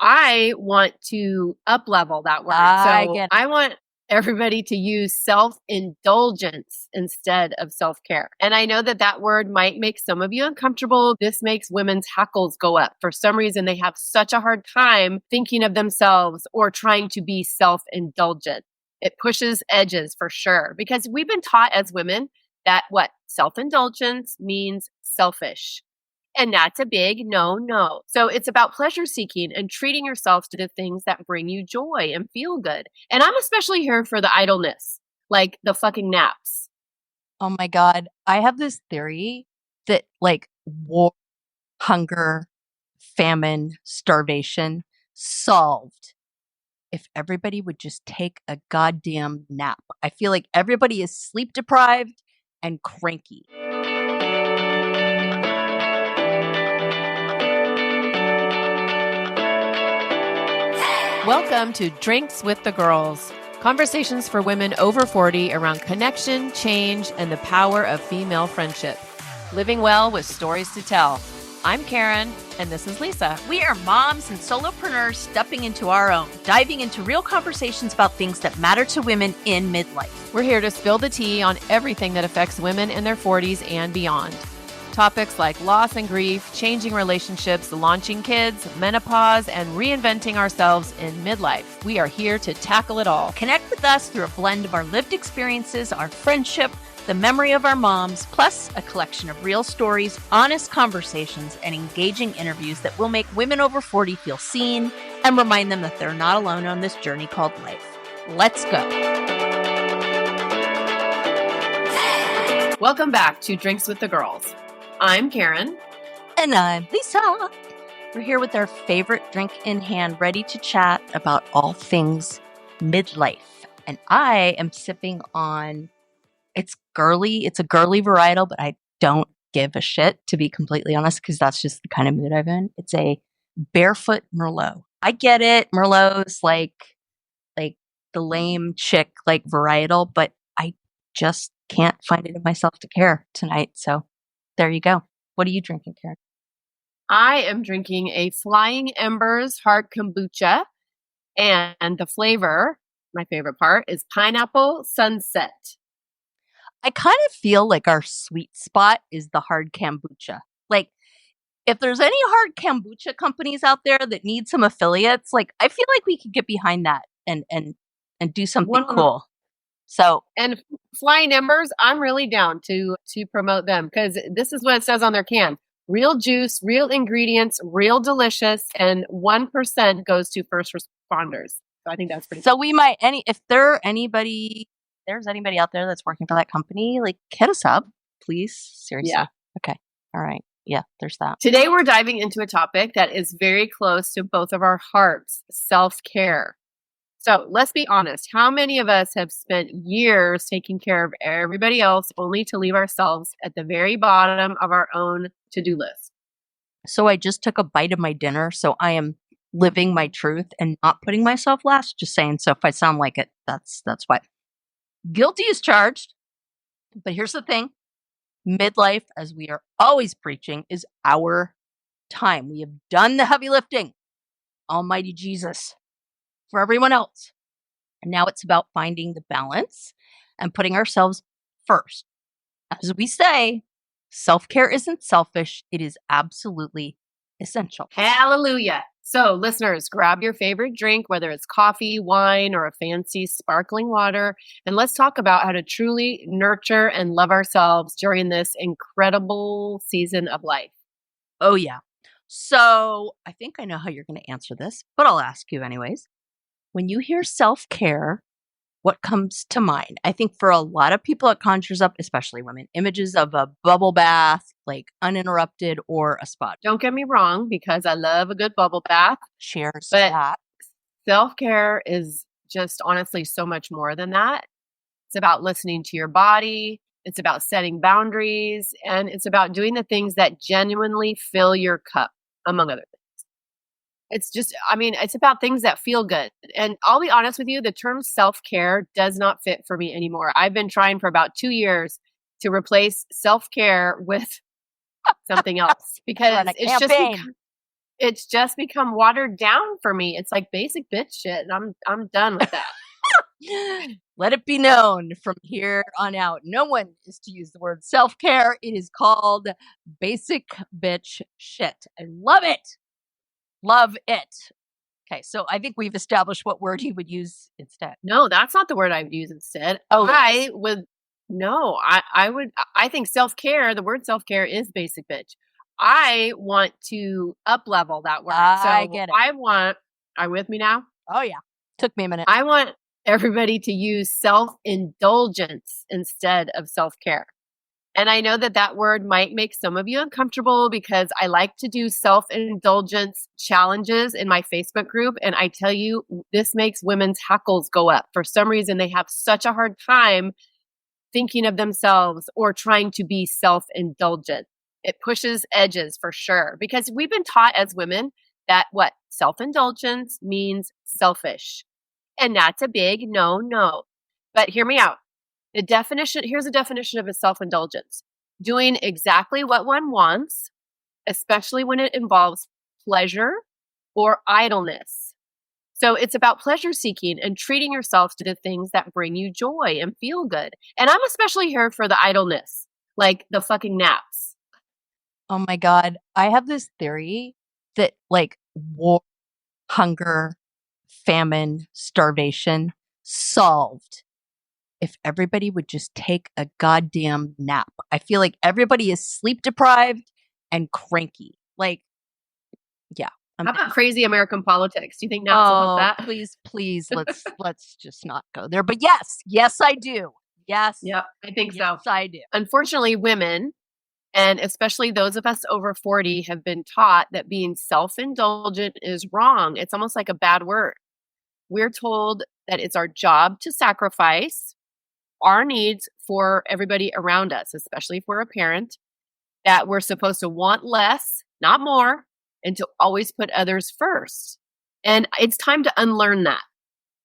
I want to up level that word. I So get it. I want everybody to use self-indulgence instead of self-care. And I know that that word might make some of you uncomfortable. This makes women's hackles go up. For some reason, they have such a hard time thinking of themselves or trying to be self-indulgent. It pushes edges for sure, because we've been taught as women that what self-indulgence means selfish. And that's a big no. So it's about pleasure seeking and treating yourself to the things that bring you joy and feel good. And I'm especially here for the idleness, like the fucking naps. Oh my God. I have this theory that like war, hunger, famine, starvation solved if everybody would just take a goddamn nap. I feel like everybody is sleep deprived and cranky. Welcome to Drinks with the Girls. Conversations for women over 40 around connection, change, and the power of female friendship. Living well with stories to tell. I'm Karen, and this is Lisa. We are moms and solopreneurs stepping into our own, diving into real conversations about things that matter to women in midlife. We're here to spill the tea on everything that affects women in their 40s and beyond. Topics like loss and grief, changing relationships, launching kids, menopause, and reinventing ourselves in midlife. We are here to tackle it all. Connect with us through a blend of our lived experiences, our friendship, the memory of our moms, plus a collection of real stories, honest conversations, and engaging interviews that will make women over 40 feel seen and remind them that they're not alone on this journey called life. Let's go. Welcome back to Drinks with the Girls. I'm Karen. And I'm Lisa. We're here with our favorite drink in hand, ready to chat about all things midlife. And I am sipping on, it's a girly varietal, but I don't give a shit, to be completely honest, because that's just the kind of mood I'm in. It's a barefoot Merlot. I get it. Merlot's like the lame chick, like varietal, but I just can't find it in myself to care tonight. So there you go. What are you drinking, Karen? I am drinking a Flying Embers hard kombucha, and the flavor, my favorite part, is pineapple sunset. I kind of feel like our sweet spot is the hard kombucha. Like, if there's any hard kombucha companies out there that need some affiliates, like I feel like we could get behind that and do something cool. So, and Flying Embers, I'm really down to promote them, because this is what it says on their can: real juice, real ingredients, real delicious, and 1% goes to first responders. So I think that's pretty. So we might if there's anybody out there that's working for that company, like hit us up, please. Seriously. Yeah. Okay. All right. Yeah. There's that. Today we're diving into a topic that is very close to both of our hearts: self-care. So let's be honest. How many of us have spent years taking care of everybody else only to leave ourselves at the very bottom of our own to-do list? So I just took a bite of my dinner. So I am living my truth and not putting myself last. Just saying. So if I sound like it, that's why. Guilty is charged. But here's the thing. Midlife, as we are always preaching, is our time. We have done the heavy lifting. Almighty Jesus. For everyone else. And now it's about finding the balance and putting ourselves first. As we say, self-care isn't selfish. It is absolutely essential. Hallelujah. So listeners, grab your favorite drink, whether it's coffee, wine, or a fancy sparkling water, and let's talk about how to truly nurture and love ourselves during this incredible season of life. Oh, yeah. So I think I know how you're going to answer this, but I'll ask you anyways. When you hear self-care, what comes to mind? I think for a lot of people, it conjures up, especially women, images of a bubble bath, like uninterrupted, or a spa. Don't get me wrong, because I love a good bubble bath. Cheers but to that. Self-care is just honestly so much more than that. It's about listening to your body. It's about setting boundaries. And it's about doing the things that genuinely fill your cup, among other things. It's about things that feel good. And I'll be honest with you, the term self-care does not fit for me anymore. I've been trying for about 2 years to replace self-care with something else, because it's just become watered down for me. It's like basic bitch shit, and I'm done with that. Let it be known from here on out, no one is to use the word self-care. It is called basic bitch shit. I love it. Love it. Okay, so I think we've established what word he would use instead. No, that's not the word I would use instead. Oh, I would no, I would I think self-care, the word self-care is basic bitch. I want to up level that word. I So get it. I want, are you with me now? Oh, yeah. Took me a minute. I want everybody to use self-indulgence instead of self-care. And I know that that word might make some of you uncomfortable because I like to do self-indulgence challenges in my Facebook group. And I tell you, this makes women's hackles go up. For some reason, they have such a hard time thinking of themselves or trying to be self-indulgent. It pushes edges for sure because we've been taught as women that what self-indulgence means selfish. And that's a big no, no. But hear me out. Here's a definition of a self-indulgence. Doing exactly what one wants, especially when it involves pleasure or idleness. So it's about pleasure seeking and treating yourself to the things that bring you joy and feel good. And I'm especially here for the idleness, like the fucking naps. Oh my God. I have this theory that like war, hunger, famine, starvation solved if everybody would just take a goddamn nap. I feel like everybody is sleep deprived and cranky. Like, yeah. How about crazy American politics? Do you think naps will help that? Please, let's just not go there. But yes, I do. Yes. Yeah, I think so. Yes, I do. Unfortunately, women, and especially those of us over 40, have been taught that being self-indulgent is wrong. It's almost like a bad word. We're told that it's our job to sacrifice our needs for everybody around us, especially if we're a parent, that we're supposed to want less, not more, and to always put others first. And it's time to unlearn that.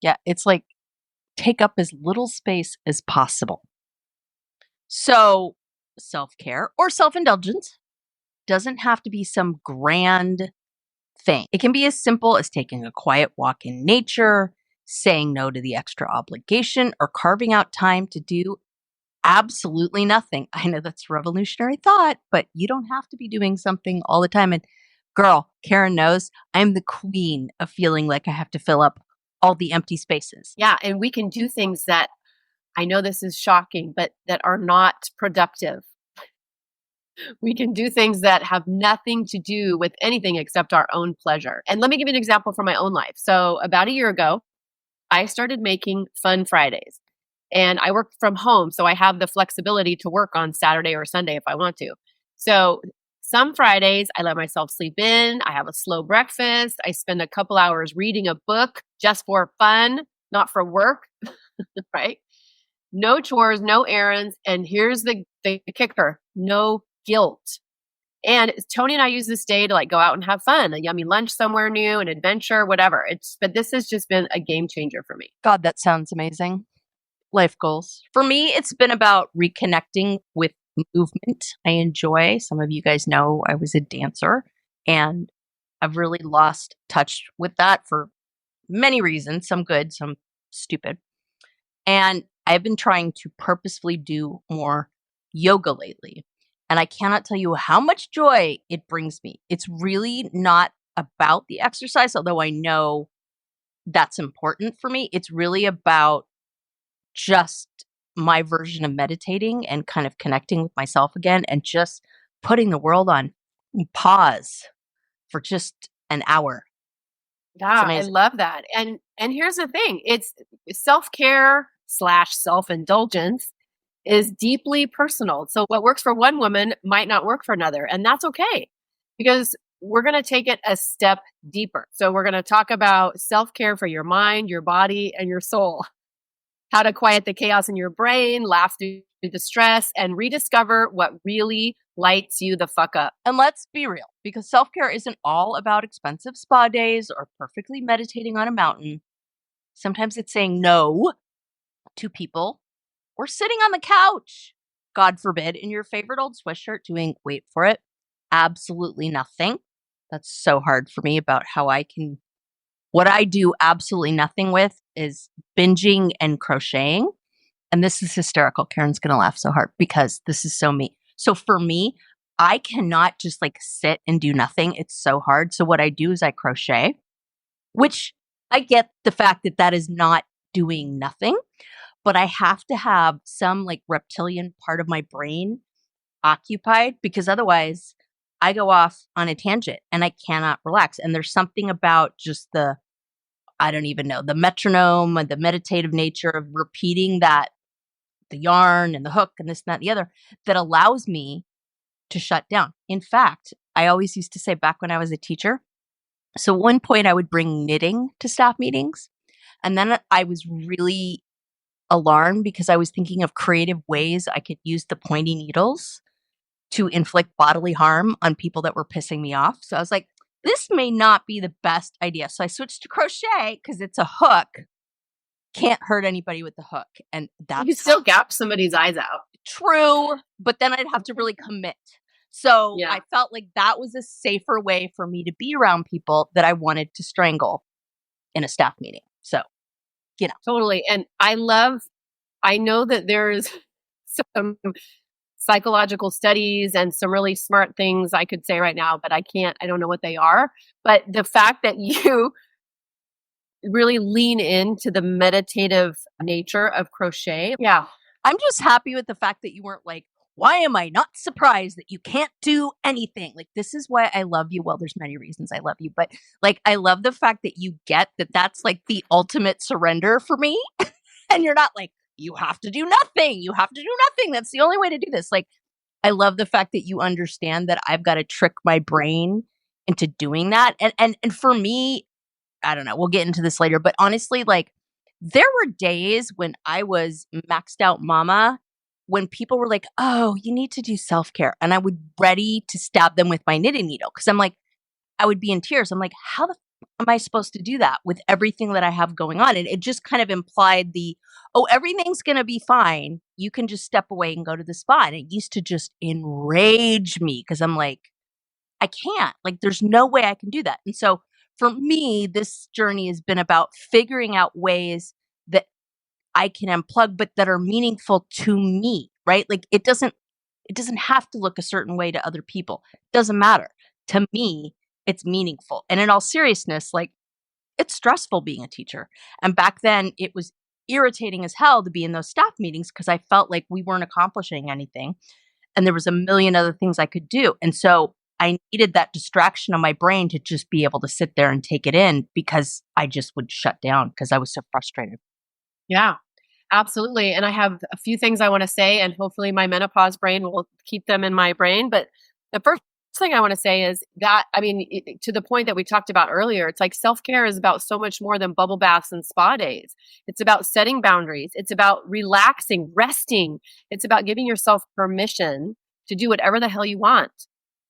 Yeah, it's like take up as little space as possible. So, self-care or self-indulgence doesn't have to be some grand thing. It can be as simple as taking a quiet walk in nature, saying no to the extra obligation, or carving out time to do absolutely nothing. I know that's a revolutionary thought, but you don't have to be doing something all the time. And girl, Karen knows I'm the queen of feeling like I have to fill up all the empty spaces. Yeah, and we can do things that, I know this is shocking, but that are not productive. We can do things that have nothing to do with anything except our own pleasure. And let me give you an example from my own life. So about a year ago, I started making fun Fridays. And I work from home, so I have the flexibility to work on Saturday or Sunday if I want to. So some Fridays, I let myself sleep in. I have a slow breakfast. I spend a couple hours reading a book just for fun, not for work, right? No chores, no errands. And here's the kicker, no guilt. And Tony and I use this day to like go out and have fun, a yummy lunch somewhere new, an adventure, whatever. But this has just been a game changer for me. God, that sounds amazing. Life goals. For me, it's been about reconnecting with movement. I enjoy. Some of you guys know I was a dancer and I've really lost touch with that for many reasons, some good, some stupid. And I've been trying to purposefully do more yoga lately. And I cannot tell you how much joy it brings me. It's really not about the exercise, although I know that's important for me. It's really about just my version of meditating and kind of connecting with myself again and just putting the world on pause for just an hour. Yeah, I love that. And here's the thing, it's self-care / self-indulgence is deeply personal. So what works for one woman might not work for another, and that's okay because we're going to take it a step deeper. So we're going to talk about self-care for your mind, your body, and your soul. How to quiet the chaos in your brain, laugh through the stress, and rediscover what really lights you the fuck up. And let's be real, because self-care isn't all about expensive spa days or perfectly meditating on a mountain. Sometimes it's saying no to people or sitting on the couch, God forbid, in your favorite old sweatshirt doing, wait for it, absolutely nothing. That's so hard for me about how what I do absolutely nothing with is binging and crocheting. And this is hysterical. Karen's going to laugh so hard because this is so me. So for me, I cannot just like sit and do nothing. It's so hard. So what I do is I crochet, which I get the fact that that is not doing nothing, but I have to have some like reptilian part of my brain occupied because otherwise I go off on a tangent and I cannot relax. And there's something about just I don't even know, the metronome and the meditative nature of repeating that, the yarn and the hook and this and that and the other, that allows me to shut down. In fact, I always used to say back when I was a teacher, so at one point I would bring knitting to staff meetings. And then I was really alarmed because I was thinking of creative ways I could use the pointy needles to inflict bodily harm on people that were pissing me off. So I was like, this may not be the best idea. So I switched to crochet because it's a hook. Can't hurt anybody with the hook. And You that's could still gouge somebody's eyes out. true, but then I'd have to really commit. So Yeah. I felt like that was a safer way for me to be around people that I wanted to strangle in a staff meeting. So, Totally. And I know that there's some psychological studies and some really smart things I could say right now, but I don't know what they are. But the fact that you really lean into the meditative nature of crochet. Yeah. I'm just happy with the fact that you weren't like, why am I not surprised that you can't do anything? Like, this is why I love you. Well, there's many reasons I love you, but like, I love the fact that you get that that's like the ultimate surrender for me. And you're not like, you have to do nothing. You have to do nothing. That's the only way to do this. Like, I love the fact that you understand that I've got to trick my brain into doing that. And for me, I don't know, we'll get into this later, but honestly, like there were days when I was maxed out mama when people were like, "Oh, you need to do self-care." And I would ready to stab them with my knitting needle cuz I'm like I would be in tears. I'm like, "How the am I supposed to do that with everything that I have going on?" And it just kind of implied "Oh, everything's going to be fine. You can just step away and go to the spa." And it used to just enrage me cuz I'm like, I can't. Like, there's no way I can do that. And so for me, this journey has been about figuring out ways that I can unplug, but that are meaningful to me, right? Like it doesn't have to look a certain way to other people. It doesn't matter. To me, it's meaningful. And in all seriousness, like it's stressful being a teacher. And back then it was irritating as hell to be in those staff meetings because I felt like we weren't accomplishing anything and there was a million other things I could do. And so I needed that distraction of my brain to just be able to sit there and take it in because I just would shut down because I was so frustrated. Yeah. Absolutely. And I have a few things I want to say, and hopefully my menopause brain will keep them in my brain. But the first thing I want to say is that, I mean, to the point that we talked about earlier, it's like self care is about so much more than bubble baths and spa days. It's about setting boundaries, it's about relaxing, resting, it's about giving yourself permission to do whatever the hell you want.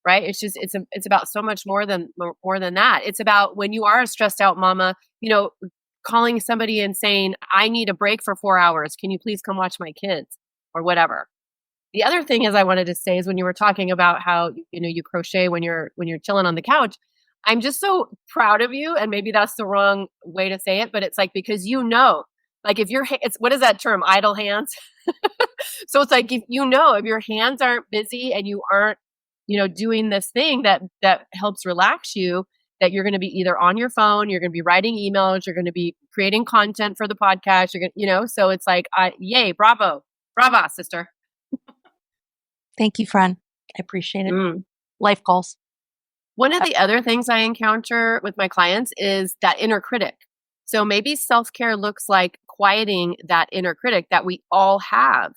Right. It's about so much more than that. It's about when you are a stressed out mama, calling somebody and saying, I need a break for 4 hours. Can you please come watch my kids or whatever? The other thing is I wanted to say is when you were talking about how, you crochet when you're chilling on the couch, I'm just so proud of you. And maybe that's the wrong way to say it, but it's like, because like if it's, what is that term? Idle hands. So it's like, if your hands aren't busy and you aren't, doing this thing that helps relax you, that you're going to be either on your phone, you're going to be writing emails, you're going to be creating content for the podcast, you're going to, so it's like, yay, brava, sister. Thank you, friend. I appreciate it. Mm. Life goals. One of the other things I encounter with my clients is that inner critic. So maybe self-care looks like quieting that inner critic that we all have.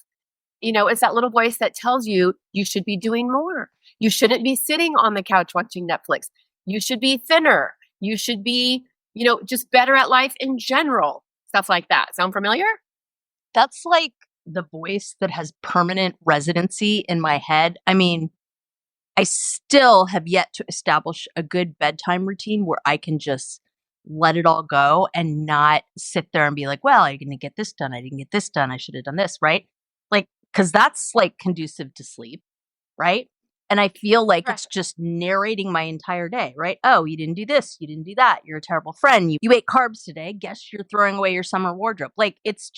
It's that little voice that tells you you should be doing more. You shouldn't be sitting on the couch watching Netflix. You should be thinner. You should be, just better at life in general. Stuff like that. Sound familiar? That's like the voice that has permanent residency in my head. I mean, I still have yet to establish a good bedtime routine where I can just let it all go and not sit there and be like, well, are you going to get this done? I didn't get this done. I should have done this, right? Like, because that's like conducive to sleep, right? And I feel like Right. it's just narrating my entire day, right? Oh, you didn't do this. You didn't do that. You're a terrible friend. You ate carbs today. Guess you're throwing away your summer wardrobe. Like, it's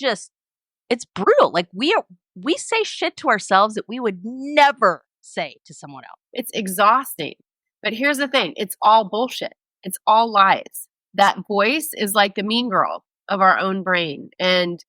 brutal. Like, we say shit to ourselves that we would never say to someone else. It's exhausting. But here's the thing, it's all bullshit. It's all lies. That voice is like the mean girl of our own brain. And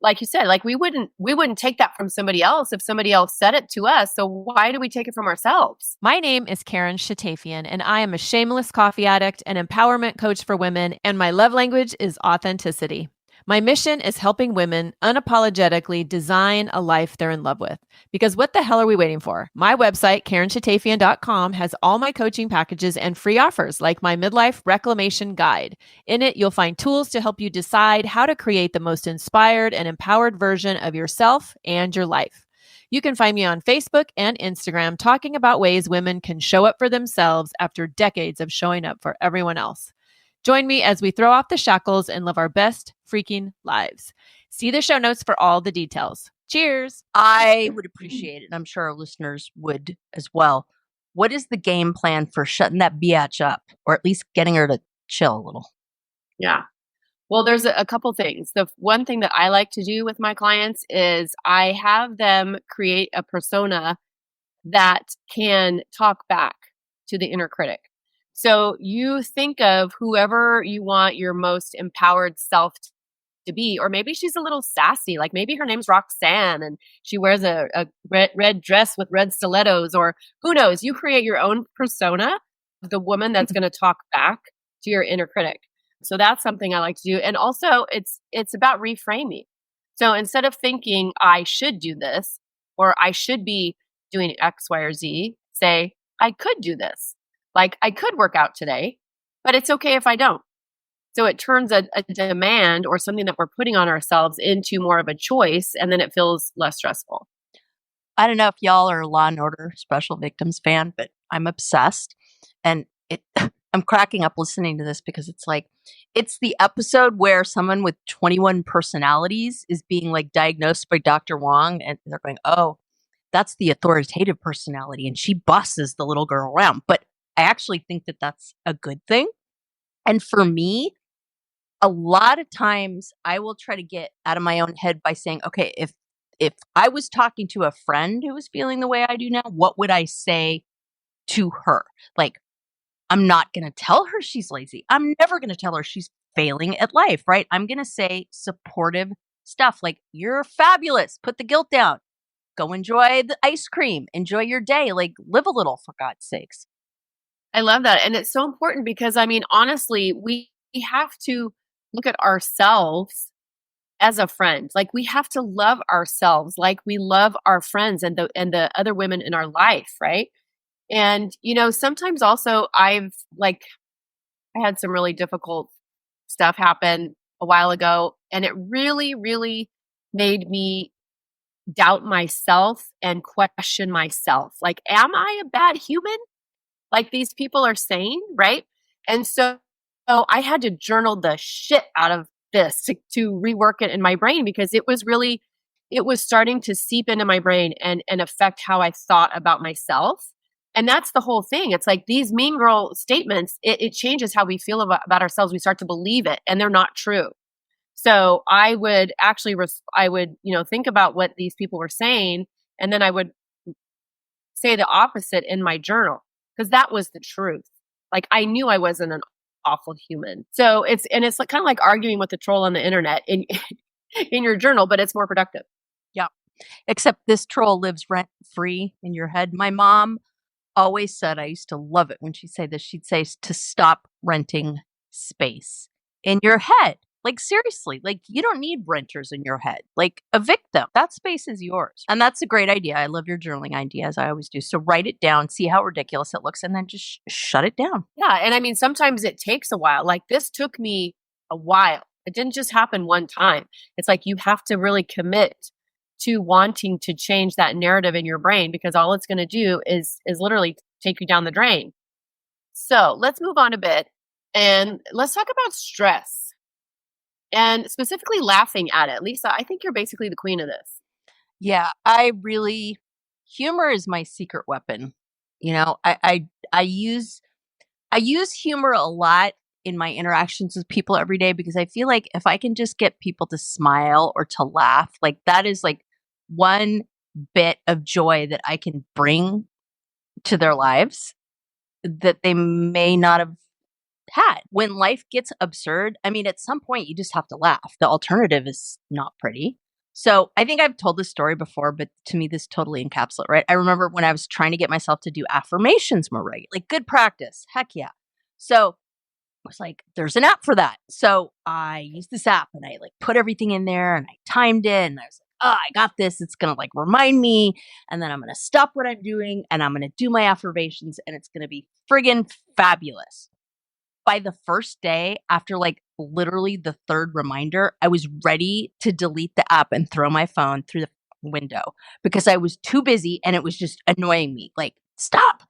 like you said, like we wouldn't take that from somebody else if somebody else said it to us. So why do we take it from ourselves? My name is Karen Shatafian, and I am a shameless coffee addict and empowerment coach for women, and my love language is authenticity. My mission is helping women unapologetically design a life they're in love with. Because what the hell are we waiting for? My website, KarenShatafian.com, has all my coaching packages and free offers like my midlife reclamation guide. In it, you'll find tools to help you decide how to create the most inspired and empowered version of yourself and your life. You can find me on Facebook and Instagram talking about ways women can show up for themselves after decades of showing up for everyone else. Join me as we throw off the shackles and live our best freaking lives. See the show notes for all the details. Cheers. I would appreciate it, and I'm sure our listeners would as well. What is the game plan for shutting that biatch up, or at least getting her to chill a little? Yeah. Well, there's a couple things. The one thing that I like to do with my clients is I have them create a persona that can talk back to the inner critic. So you think of whoever you want your most empowered self to be, or maybe she's a little sassy, like maybe her name's Roxanne and she wears a red dress with red stilettos, or who knows, you create your own persona of the woman that's going to talk back to your inner critic. So that's something I like to do. And also it's about reframing. So instead of thinking I should do this or I should be doing X, Y, or Z, say I could do this. Like I could work out today, but it's okay if I don't. So it turns a demand or something that we're putting on ourselves into more of a choice, and then it feels less stressful. I don't know if y'all are a Law and Order Special Victims fan, but I'm obsessed. And I'm cracking up listening to this because it's the episode where someone with 21 personalities is being like diagnosed by Dr. Wong, and they're going, oh, that's the authoritative personality, and she bosses the little girl around. But I actually think that that's a good thing. And for me, a lot of times I will try to get out of my own head by saying, okay, if I was talking to a friend who was feeling the way I do now, what would I say to her? Like, I'm not going to tell her she's lazy. I'm never going to tell her she's failing at life, right? I'm going to say supportive stuff like, you're fabulous. Put the guilt down. Go enjoy the ice cream. Enjoy your day. Like, live a little, for God's sakes. I love that. And it's so important because, I mean, honestly, we have to look at ourselves as a friend. Like we have to love ourselves like we love our friends and the other women in our life, right? And sometimes also I had some really difficult stuff happen a while ago, and it really, really made me doubt myself and question myself. Like, am I a bad human? Like these people are saying, right? And so I had to journal the shit out of this to rework it in my brain because it was starting to seep into my brain and affect how I thought about myself. And that's the whole thing. It's like these mean girl statements, it changes how we feel about ourselves. We start to believe it and they're not true. So I would actually, think about what these people were saying, and then I would say the opposite in my journal because that was the truth. Like I knew I wasn't an awful human. So it's kind of like arguing with the troll on the internet in in your journal, but it's more productive. Yeah. Except this troll lives rent free in your head. My mom always said, I used to love it when she'd say this, she'd say to stop renting space in your head. Like seriously, like you don't need renters in your head. Like evict them. That space is yours. And that's a great idea. I love your journaling idea, as I always do. So write it down, see how ridiculous it looks, and then just shut it down. Yeah. And I mean, sometimes it takes a while. Like this took me a while. It didn't just happen one time. It's like you have to really commit to wanting to change that narrative in your brain because all it's going to do is literally take you down the drain. So let's move on a bit and let's talk about stress. And specifically laughing at it. Lisa, I think you're basically the queen of this. Yeah, humor is my secret weapon. I use humor a lot in my interactions with people every day because I feel like if I can just get people to smile or to laugh, like that is like one bit of joy that I can bring to their lives that they may not have had. When life gets absurd, I mean, at some point you just have to laugh. The alternative is not pretty. So I think I've told this story before, but to me, this totally encapsulates, right? I remember when I was trying to get myself to do affirmations more regularly, like good practice. Heck yeah. So I was like, there's an app for that. So I used this app and I like put everything in there and I timed it and I was like, oh, I got this. It's going to like remind me. And then I'm going to stop what I'm doing and I'm going to do my affirmations and it's going to be friggin' fabulous. By the first day, after like literally the third reminder, I was ready to delete the app and throw my phone through the window because I was too busy and it was just annoying me. Like, stop,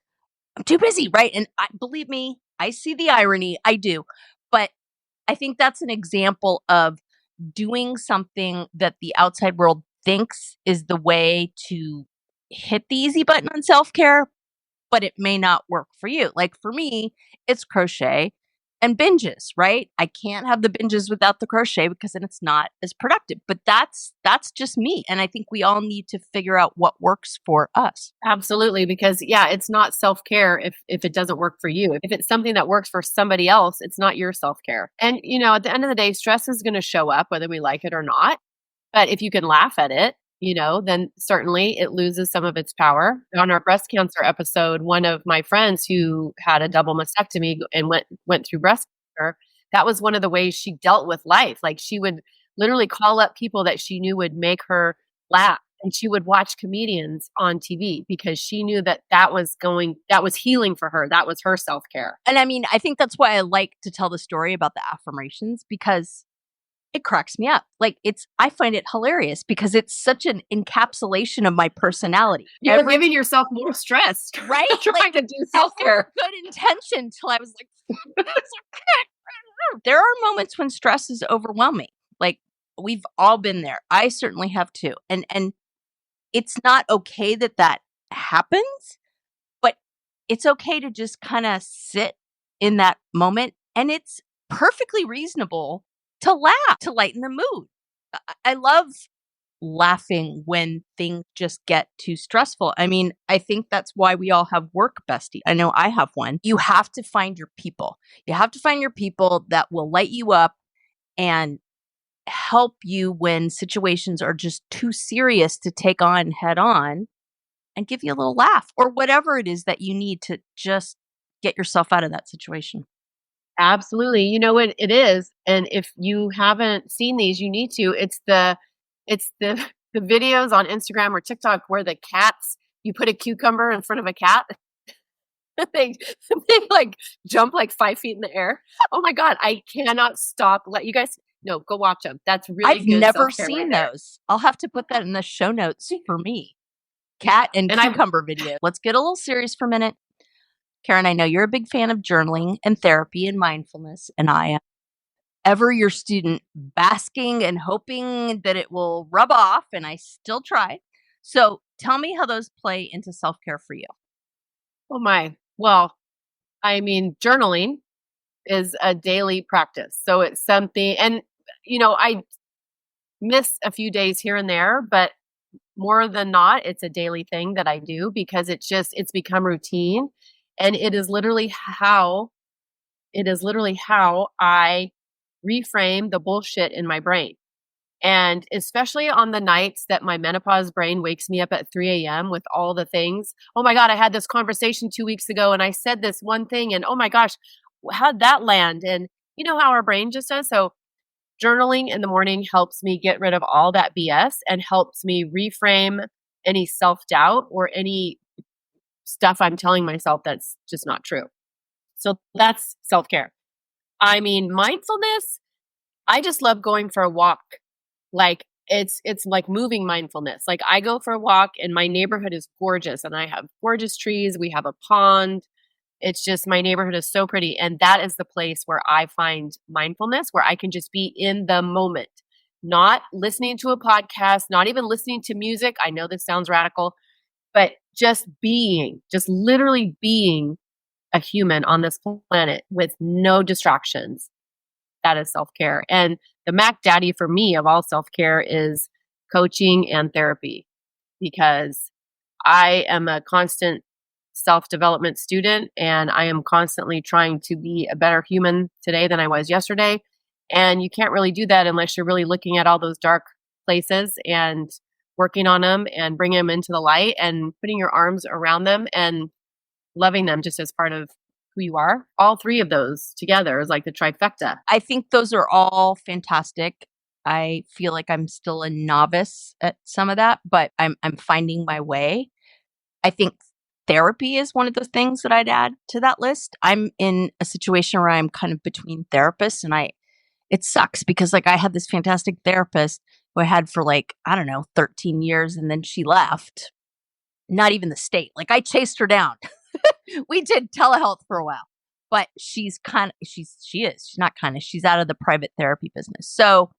I'm too busy, right? And believe me, I see the irony, I do. But I think that's an example of doing something that the outside world thinks is the way to hit the easy button on self-care, but it may not work for you. Like for me, it's crochet and binges, right? I can't have the binges without the crochet because then it's not as productive. But that's just me. And I think we all need to figure out what works for us. Absolutely. Because yeah, it's not self-care if it doesn't work for you. If it's something that works for somebody else, it's not your self-care. And at the end of the day, stress is going to show up whether we like it or not. But if you can laugh at it, then certainly it loses some of its power. On our breast cancer episode, one of my friends who had a double mastectomy and went through breast cancer, that was one of the ways she dealt with life. Like she would literally call up people that she knew would make her laugh. And she would watch comedians on TV because she knew that was healing for her. That was her self-care. And I mean, I think that's why I like to tell the story about the affirmations because it cracks me up. Like I find it hilarious because it's such an encapsulation of my personality. You're giving yourself more stress, right? Trying to do self-care. Good intention till I was like, there are moments when stress is overwhelming. Like we've all been there. I certainly have too. And it's not okay that happens, but it's okay to just kind of sit in that moment. And it's perfectly reasonable to laugh, to lighten the mood. I love laughing when things just get too stressful. I mean, I think that's why we all have work besties. I know I have one. You have to find your people. You have to find your people that will light you up and help you when situations are just too serious to take on head on and give you a little laugh or whatever it is that you need to just get yourself out of that situation. Absolutely. You know what it is? And if you haven't seen these, you need to. It's the videos on Instagram or TikTok where the cats, you put a cucumber in front of a cat. they like jump like 5 feet in the air. Oh my God. I cannot stop. Let you guys know, go watch them. That's really I've good. Never self-care seen right those. I'll have to put that in the show notes for me. Cat and cucumber video. Let's get a little serious for a minute. Karen, I know you're a big fan of journaling and therapy and mindfulness, and I am ever your student, basking and hoping that it will rub off, and I still try. So tell me how those play into self-care for you. Oh my. Well, I mean, journaling is a daily practice. So it's something, and I miss a few days here and there, but more than not, it's a daily thing that I do because it's become routine. And it is literally how I reframe the bullshit in my brain. And especially on the nights that my menopause brain wakes me up at 3 a.m. with all the things. Oh my God, I had this conversation 2 weeks ago and I said this one thing and oh my gosh, how'd that land? And you know how our brain just does. So journaling in the morning helps me get rid of all that BS and helps me reframe any self-doubt or any stuff I'm telling myself that's just not true. So that's self-care. I mean, mindfulness, I just love going for a walk. Like it's like moving mindfulness. Like I go for a walk and my neighborhood is gorgeous and I have gorgeous trees. We have a pond. It's just my neighborhood is so pretty. And that is the place where I find mindfulness, where I can just be in the moment, not listening to a podcast, not even listening to music. I know this sounds radical, but just literally being a human on this planet with no distractions. That is self-care. And the Mac Daddy for me of all self-care is coaching and therapy, because I am a constant self-development student, and I am constantly trying to be a better human today than I was yesterday. And you can't really do that unless you're really looking at all those dark places and working on them and bringing them into the light and putting your arms around them and loving them just as part of who you are. All three of those together is like the trifecta. I think those are all fantastic. I feel like I'm still a novice at some of that, but I'm finding my way. I think therapy is one of those things that I'd add to that list. I'm in a situation where I'm kind of between therapists, and it sucks because like I had this fantastic therapist who I had for like, I don't know, 13 years, and then she left. Not even the state. Like I chased her down. We did telehealth for a while, but she's out of the private therapy business. So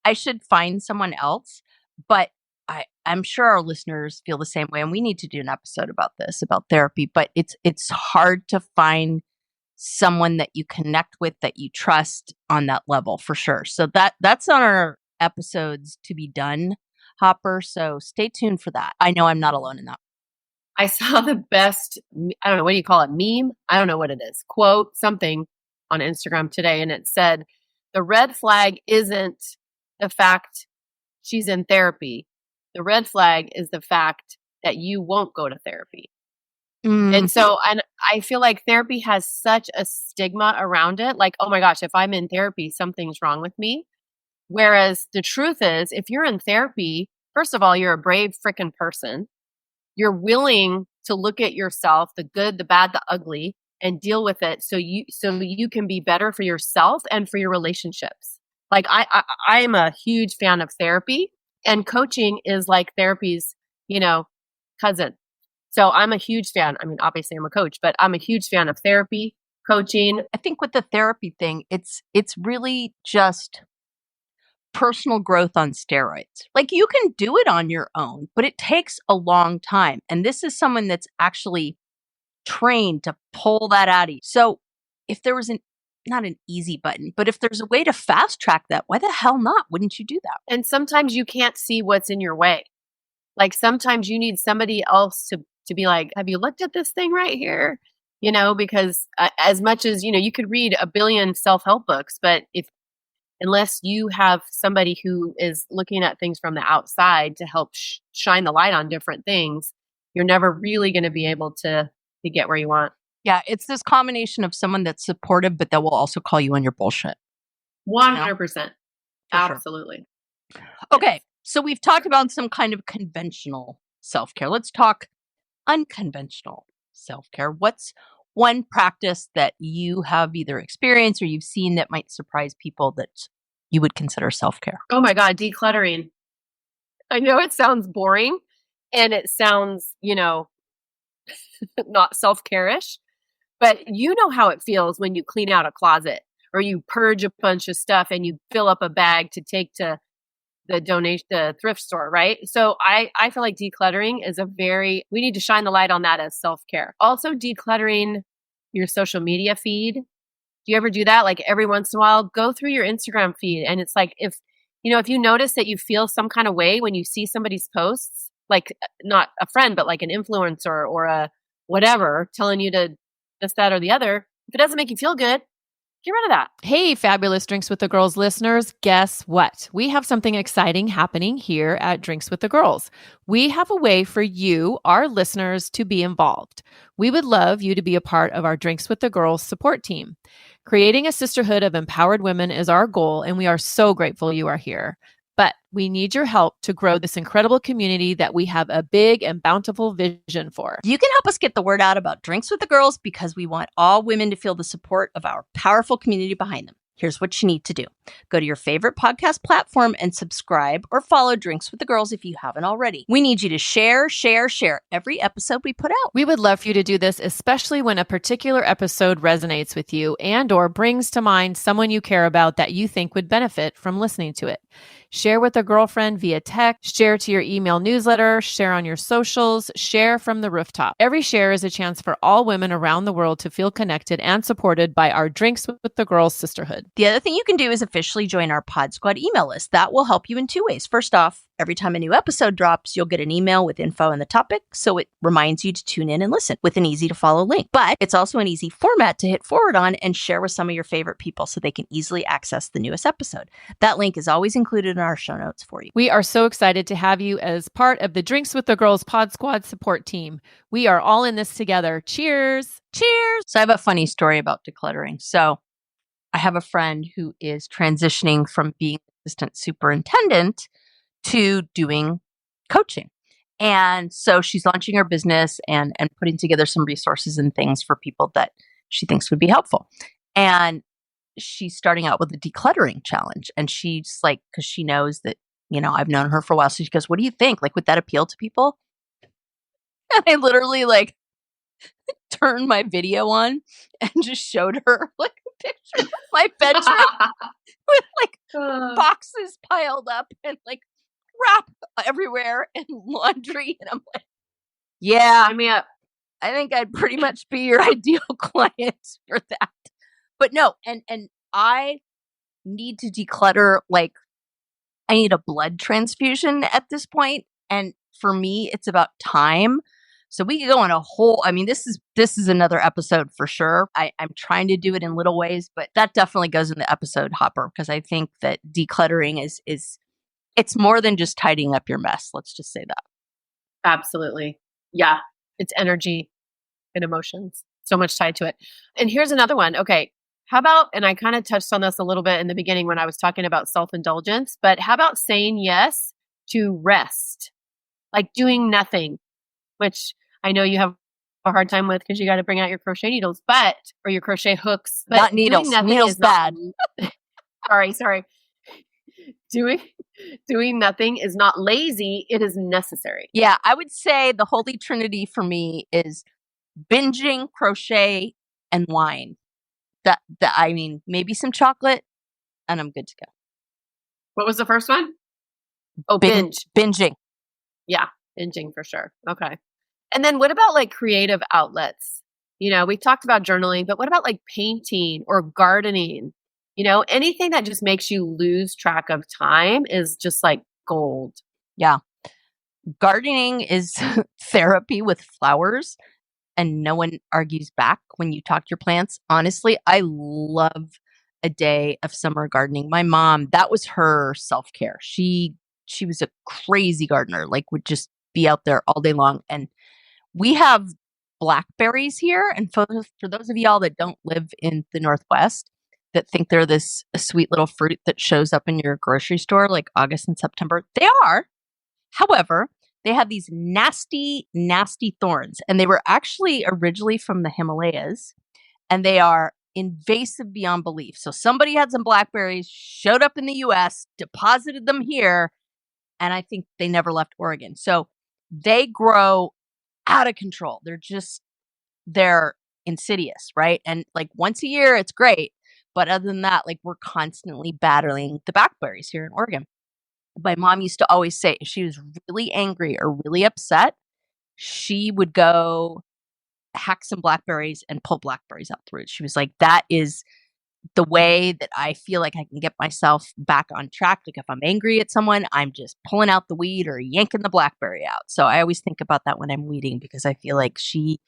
I should find someone else, but I'm sure our listeners feel the same way. And we need to do an episode about this, about therapy, but it's hard to find someone that you connect with, that you trust on that level for sure. So that's on our episodes to be done, Hopper. So stay tuned for that. I know I'm not alone in that. I saw the best, I don't know, what do you call it? Meme? I don't know what it is. Quote, something on Instagram today. And it said, the red flag isn't the fact she's in therapy. The red flag is the fact that you won't go to therapy. And so, and I feel like therapy has such a stigma around it. Like, oh my gosh, if I'm in therapy, something's wrong with me. Whereas the truth is, if you're in therapy, first of all, you're a brave freaking person. You're willing to look at yourself, the good, the bad, the ugly, and deal with it so you can be better for yourself and for your relationships. Like I am a huge fan of therapy, and coaching is like therapy's, cousin. So I'm a huge fan. I mean, obviously I'm a coach, but I'm a huge fan of therapy, coaching. I think with the therapy thing, it's really just personal growth on steroids. Like you can do it on your own, but it takes a long time. And this is someone that's actually trained to pull that out of you. So if there was not an easy button, but if there's a way to fast track that, why the hell not? Wouldn't you do that? And sometimes you can't see what's in your way. Like sometimes you need somebody else to be like, have you looked at this thing right here? Because as much as, you could read a billion self-help books, but unless you have somebody who is looking at things from the outside to help shine the light on different things, you're never really going to be able to get where you want. Yeah, it's this combination of someone that's supportive, but that will also call you on your bullshit. 100%. Absolutely. Sure. Okay, so we've talked about some kind of conventional self-care. Let's talk unconventional self-care. What's one practice that you have either experienced or you've seen that might surprise people that you would consider self-care? Oh my God, decluttering. I know it sounds boring and it sounds, not self-care-ish, but you know how it feels when you clean out a closet or you purge a bunch of stuff and you fill up a bag to take to the thrift store, right? So I feel like decluttering is we need to shine the light on that as self-care. Also decluttering your social media feed. Do you ever do that? Like every once in a while, go through your Instagram feed. And it's like, if you notice that you feel some kind of way when you see somebody's posts, like not a friend, but like an influencer or a whatever telling you to this, that, or the other, if it doesn't make you feel good, get rid of that. Hey, fabulous Drinks with the Girls listeners. Guess what? We have something exciting happening here at Drinks with the Girls. We have a way for you, our listeners, to be involved. We would love you to be a part of our Drinks with the Girls support team. Creating a sisterhood of empowered women is our goal, and we are so grateful you are here. But we need your help to grow this incredible community that we have a big and bountiful vision for. You can help us get the word out about Drinks with the Girls because we want all women to feel the support of our powerful community behind them. Here's what you need to do. Go to your favorite podcast platform and subscribe or follow Drinks with the Girls if you haven't already. We need you to share every episode we put out. We would love for you to do this, especially when a particular episode resonates with you and or brings to mind someone you care about that you think would benefit from listening to it. Share with a girlfriend via text, share to your email newsletter, share on your socials, share from the rooftop. Every share is a chance for all women around the world to feel connected and supported by our Drinks with the Girls sisterhood. The other thing you can do is officially join our Pod Squad email list. That will help you in two ways. First off, every time a new episode drops, you'll get an email with info on the topic, so it reminds you to tune in and listen with an easy to follow link. But it's also an easy format to hit forward on and share with some of your favorite people so they can easily access the newest episode. That link is always included in our show notes for you. We are so excited to have you as part of the Drinks with the Girls Pod Squad support team. We are all in this together. Cheers. Cheers. So I have a funny story about decluttering. So I have a friend who is transitioning from being assistant superintendent to doing coaching. And so she's launching her business and putting together some resources and things for people that she thinks would be helpful. And she's starting out with a decluttering challenge. And she's like, because she knows that, I've known her for a while. So she goes, what do you think? Like, would that appeal to people? And I literally turned my video on and just showed her a picture of my bedroom with boxes piled up and crap everywhere and laundry. And I'm like, yeah, I think I'd pretty much be your ideal client for that. But no, and I need to declutter. I need a blood transfusion at this point. And for me, it's about time. So we could go on a whole, this is another episode for sure. I'm trying to do it in little ways, but that definitely goes in the episode hopper because I think that decluttering is it's more than just tidying up your mess. Let's just say that. Absolutely. Yeah. It's energy and emotions. So much tied to it. And here's another one. Okay. How about, and I kind of touched on this a little bit in the beginning when I was talking about self-indulgence, but how about saying yes to rest? Like doing nothing, which I know you have a hard time with because you got to bring out your crochet needles, or your crochet hooks. But not needles. Needles bad. Sorry. Doing nothing is not lazy. It is necessary. Yeah, I would say the holy trinity for me is binging, crochet, and wine. Maybe some chocolate, and I'm good to go. What was the first one? Oh, binging. Yeah, binging for sure. Okay. And then what about creative outlets? We talked about journaling, but what about painting or gardening? Anything that just makes you lose track of time is just gold. Yeah. Gardening is therapy with flowers, and no one argues back when you talk to your plants. Honestly, I love a day of summer gardening. My mom, that was her self-care. She was a crazy gardener, would just be out there all day long. And we have blackberries here. And for those of y'all that don't live in the Northwest, that think they're this sweet little fruit that shows up in your grocery store August and September, they are. However, they have these nasty, nasty thorns. And they were actually originally from the Himalayas. And they are invasive beyond belief. So somebody had some blackberries, showed up in the US, deposited them here, and I think they never left Oregon. So they grow out of control. They're insidious, right? And once a year, it's great. But other than that, we're constantly battling the blackberries here in Oregon. My mom used to always say if she was really angry or really upset, she would go hack some blackberries and pull blackberries out the roots. She was like, that is the way that I feel like I can get myself back on track. If I'm angry at someone, I'm just pulling out the weed or yanking the blackberry out. So I always think about that when I'm weeding because I feel like she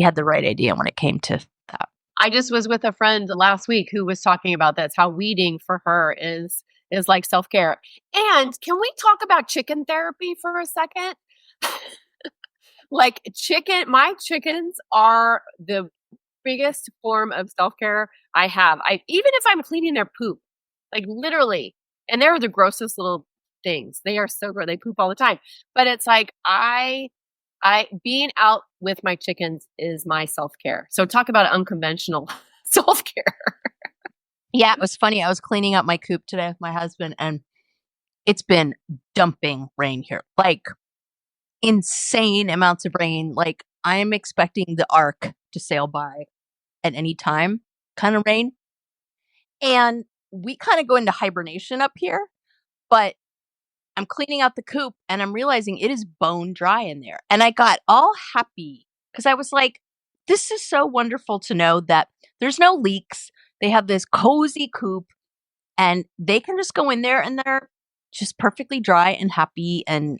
had the right idea when it came to that. I just was with a friend last week who was talking about this, how weeding for her is like self-care. And can we talk about chicken therapy for a second? My chickens are the biggest form of self-care I have. Even if I'm cleaning their poop, literally, and they're the grossest little things. They are so gross. They poop all the time. But it's I being out with my chickens is my self-care. So talk about unconventional self-care. Yeah, it was funny. I was cleaning up my coop today with my husband, and it's been dumping rain here, like insane amounts of rain. Like I'm expecting the ark to sail by at any time, kind of rain. And we kind of go into hibernation up here, but I'm cleaning out the coop and I'm realizing it is bone dry in there. And I got all happy because I was like, this is so wonderful to know that there's no leaks. They have this cozy coop and they can just go in there and they're just perfectly dry and happy and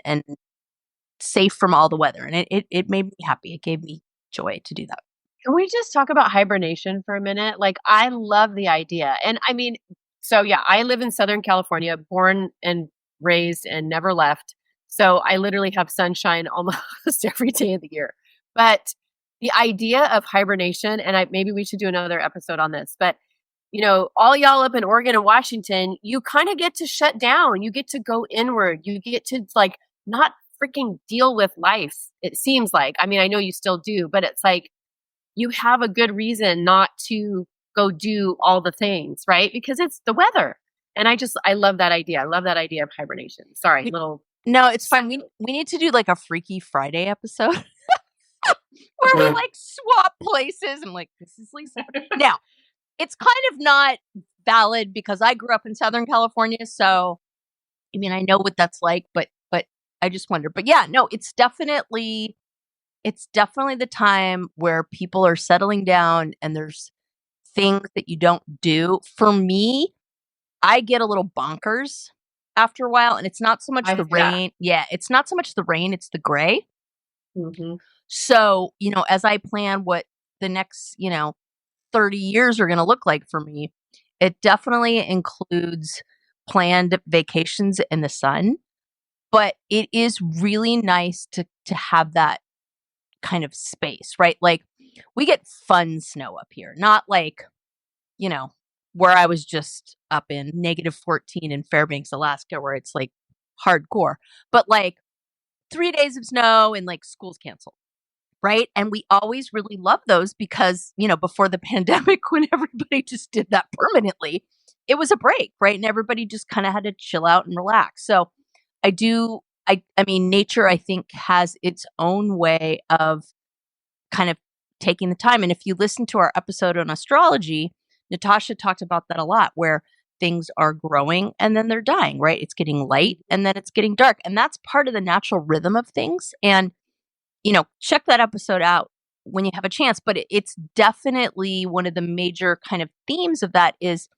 safe from all the weather. And it made me happy. It gave me joy to do that. Can we just talk about hibernation for a minute? Like, I love the idea. And I mean, so yeah, I live in Southern California, born and raised and never left. So I literally have sunshine almost every day of the year. But the idea of hibernation, and maybe we should do another episode on this, but all y'all up in Oregon and Washington, you kind of get to shut down. You get to go inward. You get to like not freaking deal with life. It seems like, I mean, I know you still do, but it's like, you have a good reason not to go do all the things, right? Because it's the weather. And I love that idea. I love that idea of hibernation. Sorry, little. No, it's fine. We need to do like a Freaky Friday episode where we like swap places. I'm like, this is Lisa. Now, it's kind of not valid because I grew up in Southern California, so I mean, I know what that's like, but I just wonder. But yeah, no, it's definitely the time where people are settling down and there's things that you don't do. For me, I get a little bonkers after a while, and it's not so much the rain. Yeah, it's not so much the rain, it's the gray. Mm-hmm. So, as I plan what the next, 30 years are going to look like for me, it definitely includes planned vacations in the sun. But it is really nice to have that kind of space, right? Like we get fun snow up here, not like, where I was just up in -14 in Fairbanks, Alaska, where it's like hardcore, but like 3 days of snow and like school's canceled. Right. And we always really loved those because, before the pandemic, when everybody just did that permanently, it was a break. Right. And everybody just kind of had to chill out and relax. So I mean, nature, I think, has its own way of kind of taking the time. And if you listen to our episode on astrology, Natasha talked about that a lot, where things are growing and then they're dying, right? It's getting light and then it's getting dark. And that's part of the natural rhythm of things. And, check that episode out when you have a chance. But it's definitely one of the major kind of themes of that is,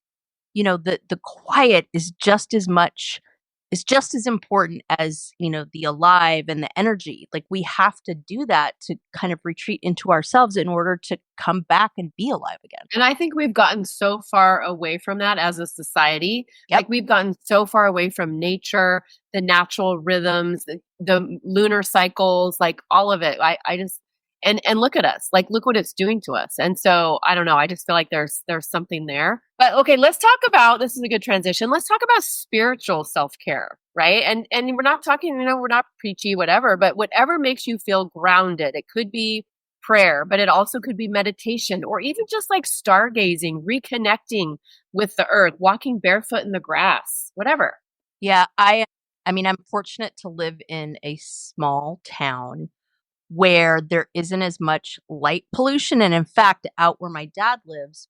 the quiet is just as important as, the alive and the energy. Like we have to do that to kind of retreat into ourselves in order to come back and be alive again. And I think we've gotten so far away from that as a society. Yep. Like we've gotten so far away from nature, the natural rhythms, the lunar cycles, like all of it. I just, and look at us, like, look what it's doing to us. And so I don't know. I just feel like there's something there. But okay, let's talk about, this is a good transition. Let's talk about spiritual self-care, right? And we're not talking, we're not preachy, whatever, but whatever makes you feel grounded. It could be prayer, but it also could be meditation or even just like stargazing, reconnecting with the earth, walking barefoot in the grass, whatever. Yeah, I mean, I'm fortunate to live in a small town where there isn't as much light pollution. And in fact, out where my dad lives,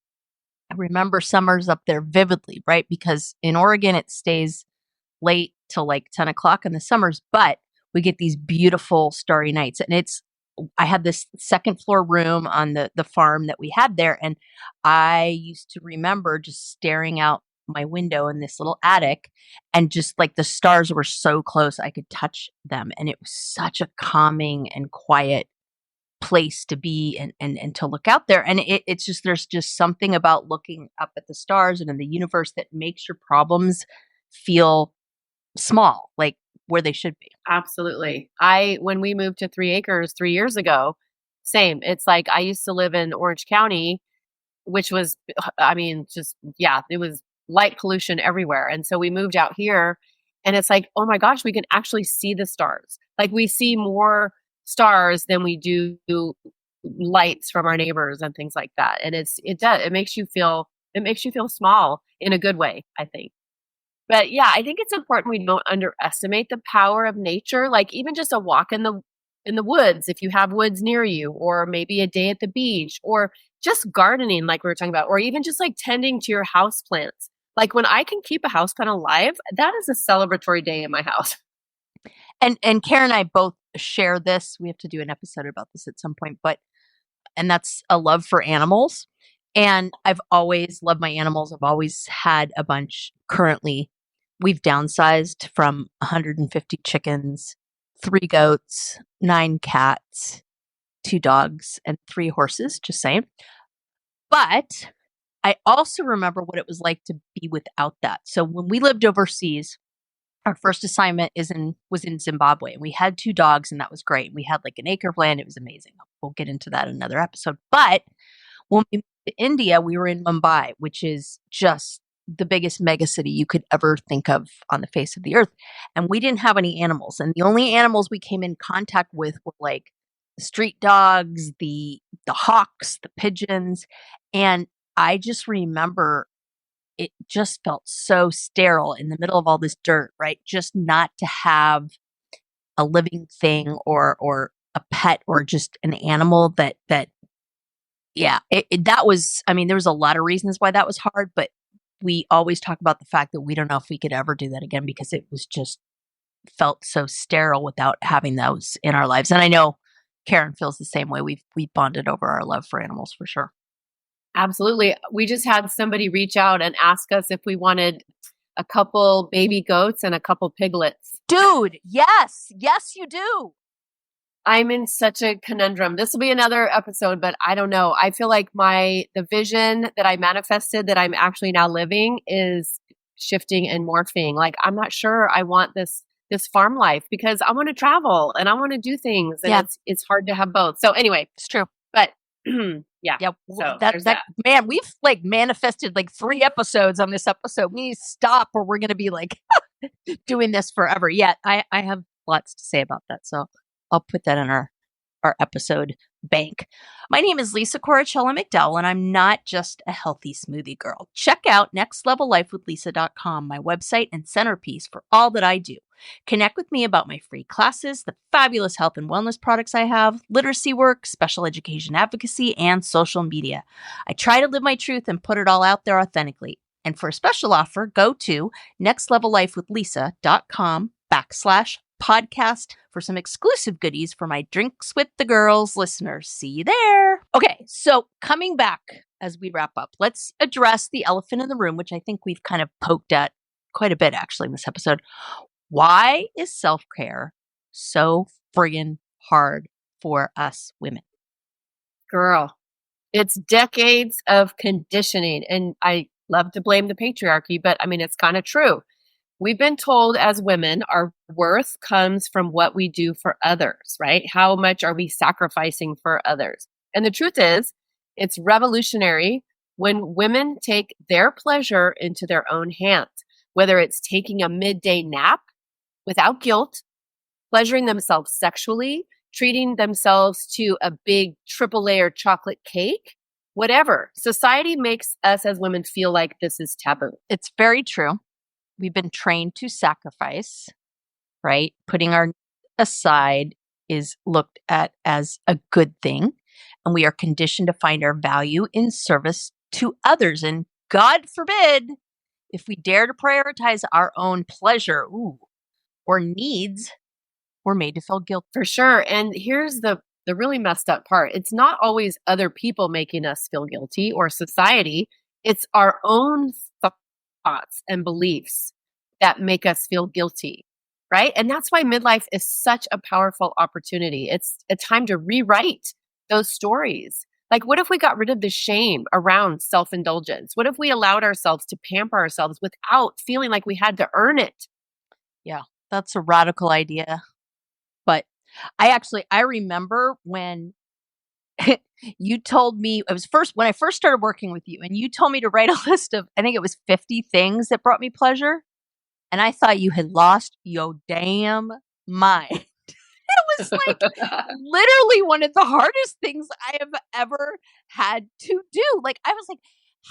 I remember summers up there vividly, right? Because in Oregon, it stays late till like 10 o'clock in the summers, but we get these beautiful starry nights. And I had this second floor room on the farm that we had there. And I used to remember just staring out my window in this little attic and just like the stars were so close I could touch them. And it was such a calming and quiet place to be and to look out there. And it's just, there's just something about looking up at the stars and in the universe that makes your problems feel small, like where they should be. Absolutely. When we moved to 3 acres 3 years ago, same. It's like I used to live in Orange County, which was, I mean, just, yeah, it was light pollution everywhere. And so we moved out here and it's like, oh my gosh, we can actually see the stars. Like we see more stars than we do lights from our neighbors and things like that. And it makes you feel It makes you feel small in a good way, I think. But yeah, I think it's important we don't underestimate the power of nature. Like even just a walk in the woods, if you have woods near you, or maybe a day at the beach, or just gardening, like we were talking about, or even just like tending to your house plants. Like when I can keep a house plant alive, that is a celebratory day in my house. And Karen and I both share this. We have to do an episode about this at some point, and that's a love for animals. And I've always loved my animals. I've always had a bunch. Currently, we've downsized from 150 chickens, 3 goats, 9 cats, 2 dogs, and 3 horses, just saying. But I also remember what it was like to be without that. So when we lived overseas, our first assignment was in Zimbabwe, and we had 2 dogs, and that was great. We had like an acre of land. It was amazing. We'll get into that in another episode. But when we moved to India, we were in Mumbai, which is just the biggest mega city you could ever think of on the face of the earth. And we didn't have any animals. And the only animals we came in contact with were like the street dogs, the hawks, the pigeons. And I just remember it just felt so sterile in the middle of all this dirt, right? Just not to have a living thing or a pet or just an animal that yeah, that was, I mean, there was a lot of reasons why that was hard, but we always talk about the fact that we don't know if we could ever do that again because it was just felt so sterile without having those in our lives. And I know Karen feels the same way. We bonded over our love for animals for sure. Absolutely. We just had somebody reach out and ask us if we wanted a couple baby goats and a couple piglets. Dude, yes. Yes, you do. I'm in such a conundrum. This will be another episode, but I don't know. I feel like the vision that I manifested that I'm actually now living is shifting and morphing. Like I'm not sure I want this farm life because I want to travel and I want to do things and it's hard to have both. So anyway, it's true. But yeah. So that man, we've like manifested like 3 episodes on this episode. We need to stop or we're going to be like doing this forever. Yeah, I have lots to say about that. So I'll put that in our episode bank. My name is Lisa Corachella McDowell, and I'm not just a healthy smoothie girl. Check out nextlevellifewithlisa.com, my website and centerpiece for all that I do. Connect with me about my free classes, the fabulous health and wellness products I have, literacy work, special education advocacy, and social media. I try to live my truth and put it all out there authentically. And for a special offer, go to nextlevellifewithlisa.com/podcast for some exclusive goodies for my Drinks with the Girls listeners. See you there. Okay, so coming back as we wrap up, let's address the elephant in the room, which I think we've kind of poked at quite a bit actually in this episode. Why is self-care so friggin' hard for us women? Girl, it's decades of conditioning. And I love to blame the patriarchy, but I mean, it's kind of true. We've been told as women, our worth comes from what we do for others, right? How much are we sacrificing for others? And the truth is, it's revolutionary when women take their pleasure into their own hands, whether it's taking a midday nap without guilt, pleasuring themselves sexually, treating themselves to a big triple layer chocolate cake, whatever. Society makes us as women feel like this is taboo. It's very true. We've been trained to sacrifice, right? Putting our aside is looked at as a good thing. And we are conditioned to find our value in service to others. And God forbid, if we dare to prioritize our own pleasure or needs, we're made to feel guilty. For sure. And here's the really messed up part. It's not always other people making us feel guilty or society. It's our own thoughts and beliefs that make us feel guilty, right? And that's why midlife is such a powerful opportunity. It's a time to rewrite those stories. Like, what if we got rid of the shame around self-indulgence? What if we allowed ourselves to pamper ourselves without feeling like we had to earn it? Yeah, that's a radical idea. But I remember when you told me, it was when I first started working with you, and you told me to write a list of, I think it was 50 things that brought me pleasure. And I thought you had lost your damn mind. It was like literally one of the hardest things I have ever had to do. Like, I was like,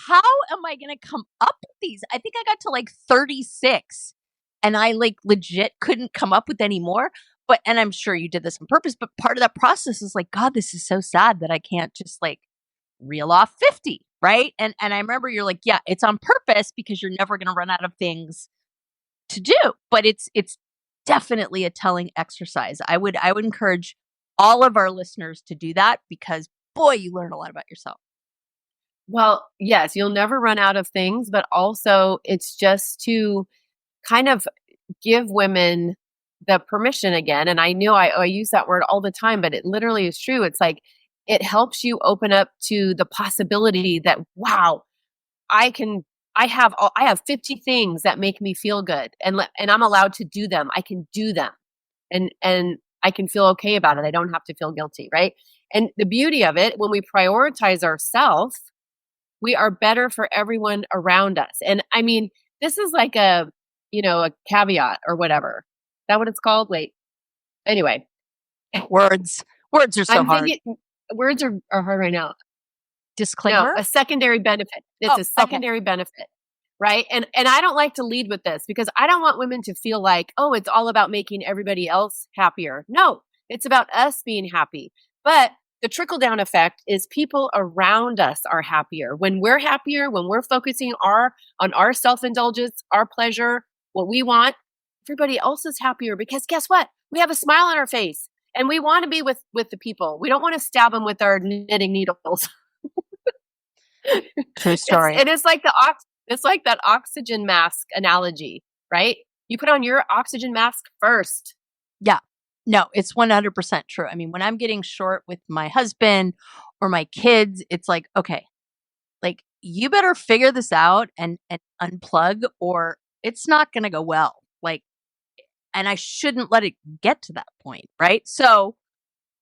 how am I going to come up with these? I think I got to like 36 and I like legit couldn't come up with any more. But, and I'm sure you did this on purpose, but part of that process is like, God, this is so sad that I can't just like reel off 50. Right. And I remember you're like, yeah, it's on purpose because you're never going to run out of things to do, but it's definitely a telling exercise. I would encourage all of our listeners to do that because boy, you learn a lot about yourself. Well, yes, you'll never run out of things, but also it's just to kind of give women the permission again. And I know I use that word all the time, but it literally is true. It's like it helps you open up to the possibility that, wow, I have 50 things that make me feel good and I'm allowed to do them. I can do them and I can feel okay about it. I don't have to feel guilty, right? And the beauty of it, when we prioritize ourselves, we are better for everyone around us. And I mean, this is like a caveat or whatever. Is that what it's called? Wait. Anyway. Words are so hard. Words are hard right now. Disclaimer? No, a secondary benefit. It's a secondary benefit, right? And I don't like to lead with this because I don't want women to feel like, oh, it's all about making everybody else happier. No, it's about us being happy. But the trickle down effect is people around us are happier. When we're happier, when we're focusing on our self-indulgence, our pleasure, what we want, everybody else is happier because guess what? We have a smile on our face and we want to be with the people. We don't want to stab them with our knitting needles. True story. It's like that oxygen mask analogy, right? You put on your oxygen mask first. Yeah. No, it's 100% true. I mean, when I'm getting short with my husband or my kids, it's like, okay, like you better figure this out and unplug or it's not going to go well. Like, and I shouldn't let it get to that point. Right. So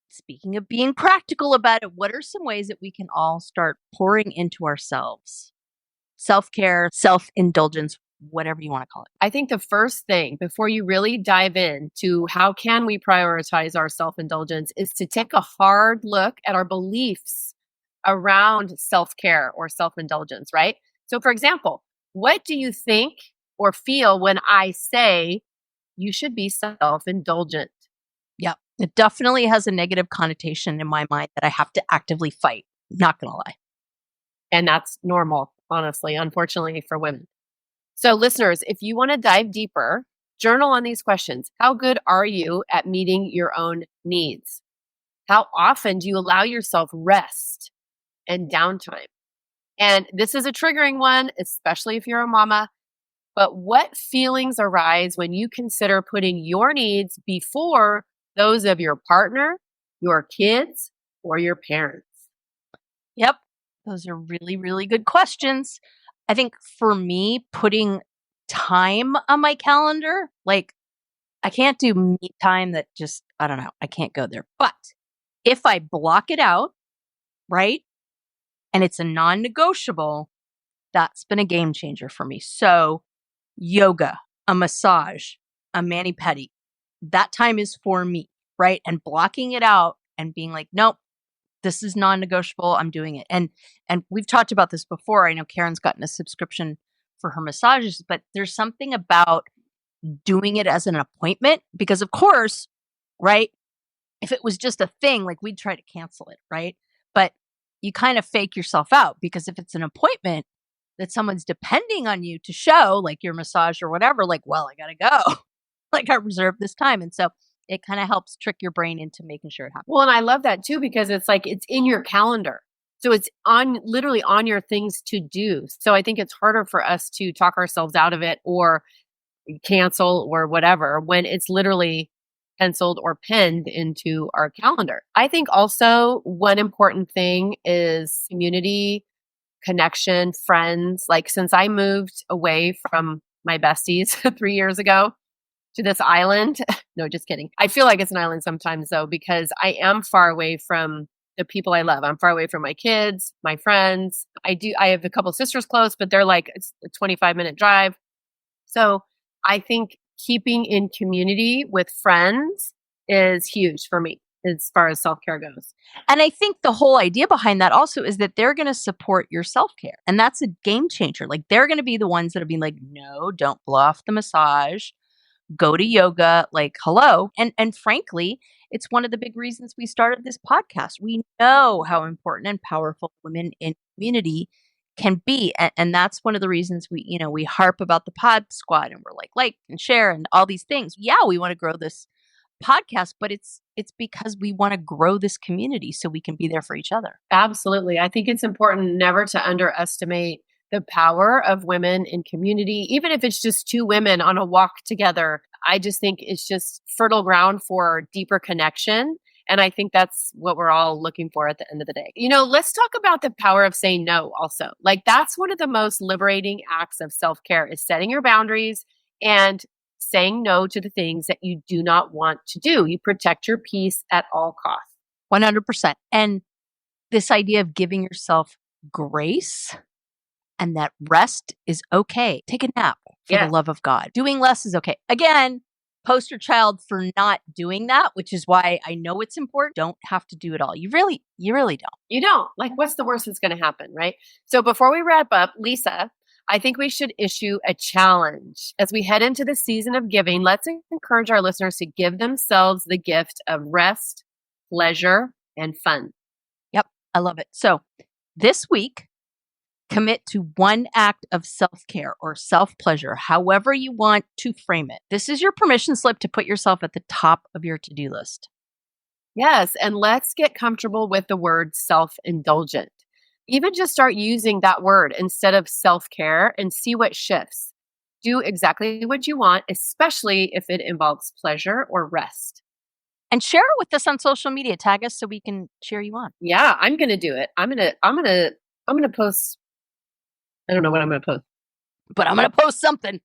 speaking of being practical about it, what are some ways that we can all start pouring into ourselves? Self-care, self-indulgence, whatever you want to call it. I think the first thing before you really dive into how can we prioritize our self-indulgence is to take a hard look at our beliefs around self-care or self-indulgence, right? So for example, what do you think or feel when I say you should be self-indulgent? Yeah, it definitely has a negative connotation in my mind that I have to actively fight. Not going to lie. And that's normal, honestly, unfortunately for women. So listeners, if you want to dive deeper, journal on these questions. How good are you at meeting your own needs? How often do you allow yourself rest and downtime? And this is a triggering one, especially if you're a mama. But what feelings arise when you consider putting your needs before those of your partner, your kids, or your parents? Yep. Those are really, really good questions. I think for me, putting time on my calendar, like I can't do me time that just, I don't know, I can't go there. But if I block it out, right, and it's a non-negotiable, that's been a game changer for me. So yoga, a massage, a mani-pedi, that time is for me, right? And blocking it out and being like, nope, this is non-negotiable. I'm doing it. And we've talked about this before. I know Karen's gotten a subscription for her massages, but there's something about doing it as an appointment because of course, right? If it was just a thing, like we'd try to cancel it, right? But you kind of fake yourself out because if it's an appointment that someone's depending on you to show, like your massage or whatever, like, well, I got to go. Like I reserved this time. And so it kind of helps trick your brain into making sure it happens. Well, and I love that too, because it's like, it's in your calendar. So it's literally on your things to do. So I think it's harder for us to talk ourselves out of it or cancel or whatever when it's literally penciled or penned into our calendar. I think also one important thing is community, connection, friends. Like since I moved away from my besties 3 years ago to this island, no, just kidding. I feel like it's an island sometimes though, because I am far away from the people I love. I'm far away from my kids, my friends. I have a couple sisters close, but they're like, it's a 25-minute drive. So I think keeping in community with friends is huge for me. as far as self-care goes. And I think the whole idea behind that also is that they're going to support your self-care. And that's a game changer. Like they're going to be the ones that are being like, no, don't blow off the massage, go to yoga, like hello. And frankly, it's one of the big reasons we started this podcast. We know how important and powerful women in community can be. And that's one of the reasons we harp about the pod squad and we're like and share and all these things. Yeah, we want to grow this podcast, but it's because we want to grow this community so we can be there for each other. Absolutely. I think it's important never to underestimate the power of women in community, even if it's just two women on a walk together. I just think it's just fertile ground for deeper connection. And I think that's what we're all looking for at the end of the day. Let's talk about the power of saying no also. Like that's one of the most liberating acts of self-care is setting your boundaries and saying no to the things that you do not want to do. You protect your peace at all costs. 100%. And this idea of giving yourself grace and that rest is okay. Take a nap for the love of God. Doing less is okay. Again, poster child for not doing that, which is why I know it's important. Don't have to do it all. You really don't. You don't. Like, what's the worst that's going to happen, right? So before we wrap up, Lisa, I think we should issue a challenge. As we head into the season of giving, let's encourage our listeners to give themselves the gift of rest, pleasure, and fun. Yep, I love it. So this week, commit to one act of self-care or self-pleasure, however you want to frame it. This is your permission slip to put yourself at the top of your to-do list. Yes, and let's get comfortable with the word self-indulgent. Even just start using that word instead of self-care and see what shifts. Do exactly what you want, especially if it involves pleasure or rest. And share it with us on social media. Tag us so we can cheer you on. Yeah, I'm going to do it. I'm going to post. I don't know what I'm going to post, but I'm going to post something.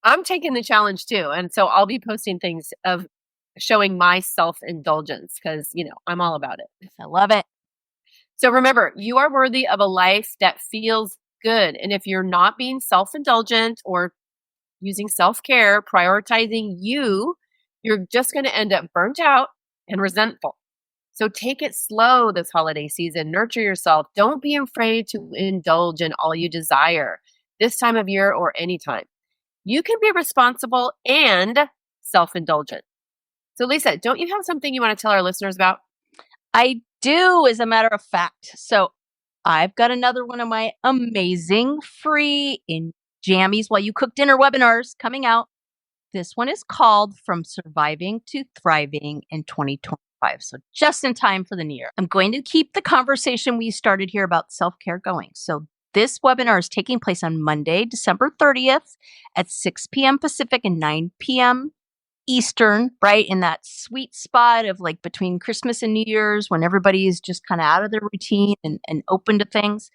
I'm taking the challenge too. And so I'll be posting things of showing my self-indulgence because, I'm all about it. I love it. So remember, you are worthy of a life that feels good. And if you're not being self-indulgent or using self-care, prioritizing you, you're just going to end up burnt out and resentful. So take it slow this holiday season. Nurture yourself. Don't be afraid to indulge in all you desire this time of year or anytime. You can be responsible and self-indulgent. So Lisa, don't you have something you want to tell our listeners about? I do, as a matter of fact. So I've got another one of my amazing free in jammies while you cook dinner webinars coming out. This one is called From Surviving to Thriving in 2025. So just in time for the new year. I'm going to keep the conversation we started here about self-care going. So this webinar is taking place on Monday, December 30th at 6 p.m. Pacific and 9 p.m. Eastern, right in that sweet spot of like between Christmas and New Year's when everybody is just kind of out of their routine and open to things.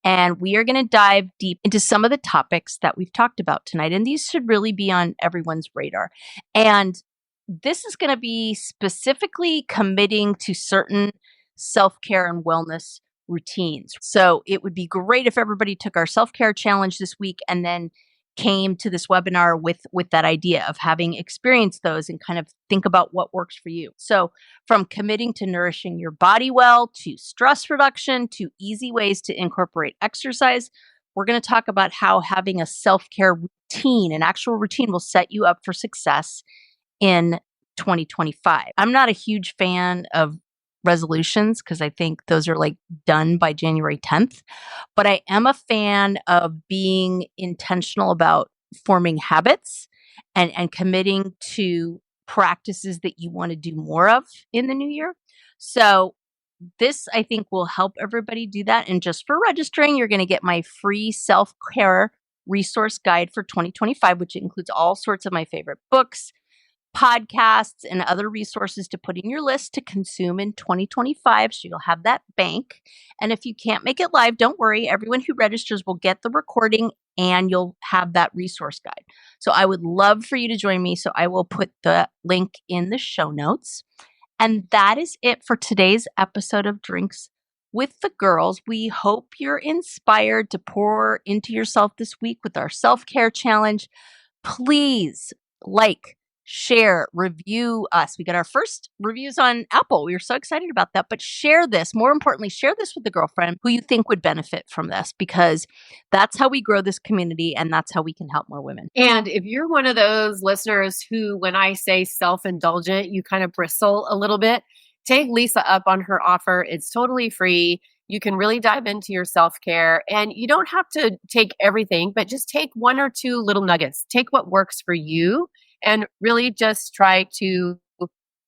And we are going to dive deep into some of the topics that we've talked about tonight. And these should really be on everyone's radar. And this is going to be specifically committing to certain self-care and wellness routines. So it would be great if everybody took our self-care challenge this week and then came to this webinar with that idea of having experienced those and kind of think about what works for you. So from committing to nourishing your body well, to stress reduction, to easy ways to incorporate exercise, we're going to talk about how having a self-care routine, an actual routine, will set you up for success in 2025. I'm not a huge fan of resolutions because I think those are like done by January 10th, but I am a fan of being intentional about forming habits and committing to practices that you want to do more of in the new year. So this, I think, will help everybody do that. And just for registering, you're going to get my free self-care resource guide for 2025, which includes all sorts of my favorite books, podcasts, and other resources to put in your list to consume in 2025. So you'll have that bank. And if you can't make it live, don't worry. Everyone who registers will get the recording and you'll have that resource guide. So I would love for you to join me. So I will put the link in the show notes. And that is it for today's episode of Drinks with the Girls. We hope you're inspired to pour into yourself this week with our self-care challenge. Please like, share, review us. We got our first reviews on Apple. We were so excited about that. But share this. More importantly, share this with a girlfriend who you think would benefit from this, because that's how we grow this community and that's how we can help more women. And if you're one of those listeners who, when I say self-indulgent, you kind of bristle a little bit, take Lisa up on her offer. It's totally free. You can really dive into your self-care, and you don't have to take everything, but just take one or two little nuggets. Take what works for you and really just try to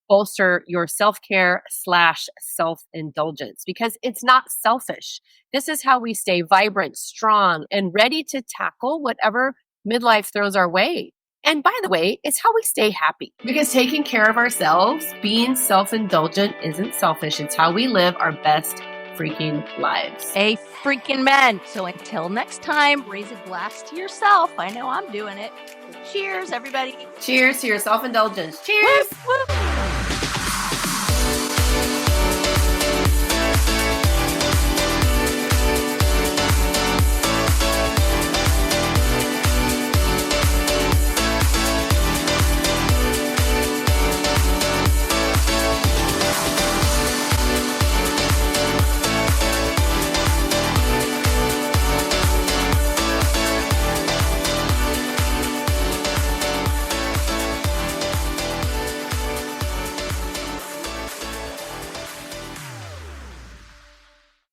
bolster your self-care / self-indulgence, because it's not selfish. This is how we stay vibrant, strong, and ready to tackle whatever midlife throws our way. And by the way, it's how we stay happy, because taking care of ourselves, being self-indulgent, isn't selfish. It's how we live our best freaking lives. A freaking man. So until next time, raise a glass to yourself. I know I'm doing it. Cheers, everybody. Cheers to your self-indulgence. Cheers. Woo, woo.